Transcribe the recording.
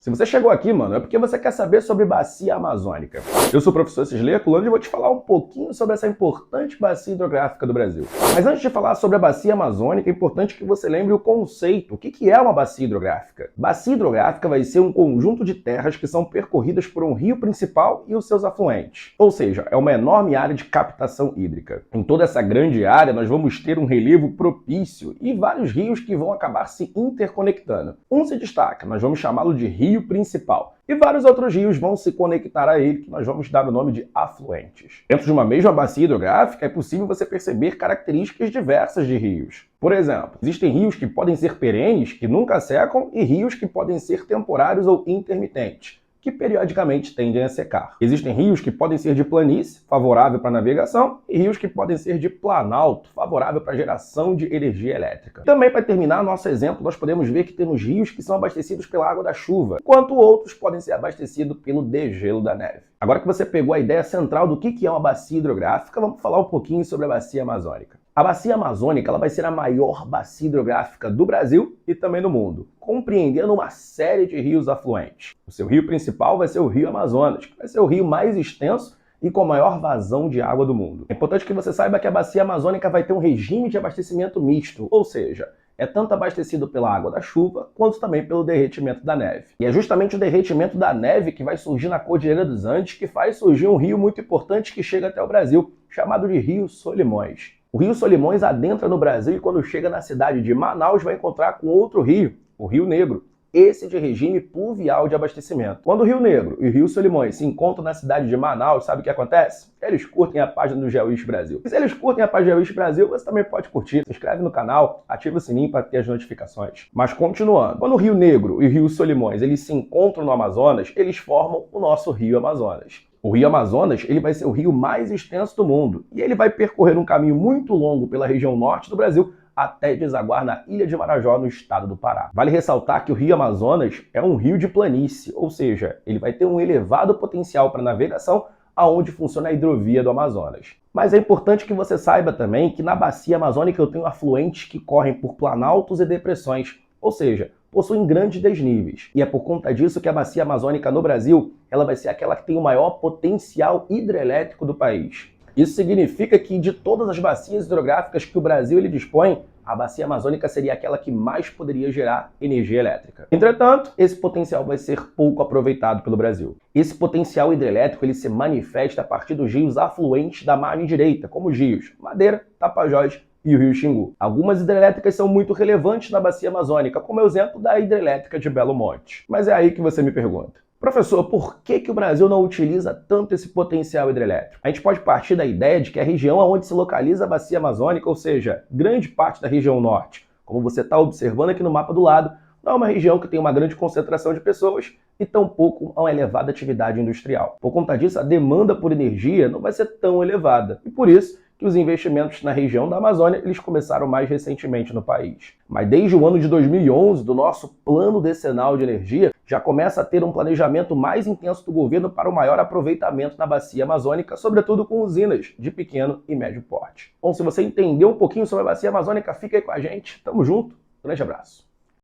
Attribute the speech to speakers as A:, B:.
A: Se você chegou aqui, mano, é porque você quer saber sobre bacia amazônica. Eu sou o professor Cisley Herculano e vou te falar um pouquinho sobre essa importante bacia hidrográfica do Brasil. Mas antes de falar sobre a bacia amazônica, é importante que você lembre o conceito. O que é uma bacia hidrográfica? Bacia hidrográfica vai ser um conjunto de terras que são percorridas por um rio principal e os seus afluentes. Ou seja, é uma enorme área de captação hídrica. Em toda essa grande área, nós vamos ter um relevo propício e vários rios que vão acabar se interconectando. Um se destaca, nós vamos chamá-lo de rio principal. E vários outros rios vão se conectar a ele, que nós vamos dar o nome de afluentes. Dentro de uma mesma bacia hidrográfica, é possível você perceber características diversas de rios. Por exemplo, existem rios que podem ser perenes, que nunca secam, e rios que podem ser temporários ou intermitentes, que periodicamente tendem a secar. Existem rios que podem ser de planície, favorável para navegação, e rios que podem ser de planalto, favorável para geração de energia elétrica. Também, para terminar nosso exemplo, nós podemos ver que temos rios que são abastecidos pela água da chuva, enquanto outros podem ser abastecidos pelo degelo da neve. Agora que você pegou a ideia central do que é uma bacia hidrográfica, vamos falar um pouquinho sobre a bacia amazônica. A bacia amazônica ela vai ser a maior bacia hidrográfica do Brasil e também do mundo, compreendendo uma série de rios afluentes. O seu rio principal vai ser o Rio Amazonas, que vai ser o rio mais extenso e com maior vazão de água do mundo. É importante que você saiba que a bacia amazônica vai ter um regime de abastecimento misto, ou seja, é tanto abastecido pela água da chuva, quanto também pelo derretimento da neve. E é justamente o derretimento da neve que vai surgir na Cordilheira dos Andes que faz surgir um rio muito importante que chega até o Brasil, chamado de Rio Solimões. O Rio Solimões adentra no Brasil e quando chega na cidade de Manaus vai encontrar com outro rio, o Rio Negro, esse de regime pluvial de abastecimento. Quando o Rio Negro e o Rio Solimões se encontram na cidade de Manaus, sabe o que acontece? Eles curtem a página do GeoWish Brasil. E se eles curtem a página do GeoWish Brasil, você também pode curtir, se inscreve no canal, ativa o sininho para ter as notificações. Mas continuando, quando o Rio Negro e o Rio Solimões eles se encontram no Amazonas, eles formam o nosso Rio Amazonas. O Rio Amazonas ele vai ser o rio mais extenso do mundo e ele vai percorrer um caminho muito longo pela região norte do Brasil até desaguar na Ilha de Marajó, no estado do Pará. Vale ressaltar que o Rio Amazonas é um rio de planície, ou seja, ele vai ter um elevado potencial para navegação aonde funciona a hidrovia do Amazonas. Mas é importante que você saiba também que na bacia amazônica eu tenho afluentes que correm por planaltos e depressões, ou seja, possuem grandes desníveis. E é por conta disso que a bacia amazônica no Brasil ela vai ser aquela que tem o maior potencial hidrelétrico do país. Isso significa que de todas as bacias hidrográficas que o Brasil ele dispõe, a bacia amazônica seria aquela que mais poderia gerar energia elétrica. Entretanto, esse potencial vai ser pouco aproveitado pelo Brasil. Esse potencial hidrelétrico ele se manifesta a partir dos rios afluentes da margem direita, como os rios Madeira, Tapajós e o Rio Xingu. Algumas hidrelétricas são muito relevantes na bacia amazônica, como é o exemplo da hidrelétrica de Belo Monte. Mas é aí que você me pergunta: professor, por que o Brasil não utiliza tanto esse potencial hidrelétrico? A gente pode partir da ideia de que a região onde se localiza a bacia amazônica, ou seja, grande parte da região norte, como você está observando aqui no mapa do lado, não é uma região que tem uma grande concentração de pessoas e tampouco uma elevada atividade industrial. Por conta disso, a demanda por energia não vai ser tão elevada e por isso que os investimentos na região da Amazônia eles começaram mais recentemente no país. Mas desde o ano de 2011, do nosso plano decenal de energia, já começa a ter um planejamento mais intenso do governo para o maior aproveitamento na bacia amazônica, sobretudo com usinas de pequeno e médio porte. Bom, se você entendeu um pouquinho sobre a bacia amazônica, fica aí com a gente. Tamo junto. Grande abraço.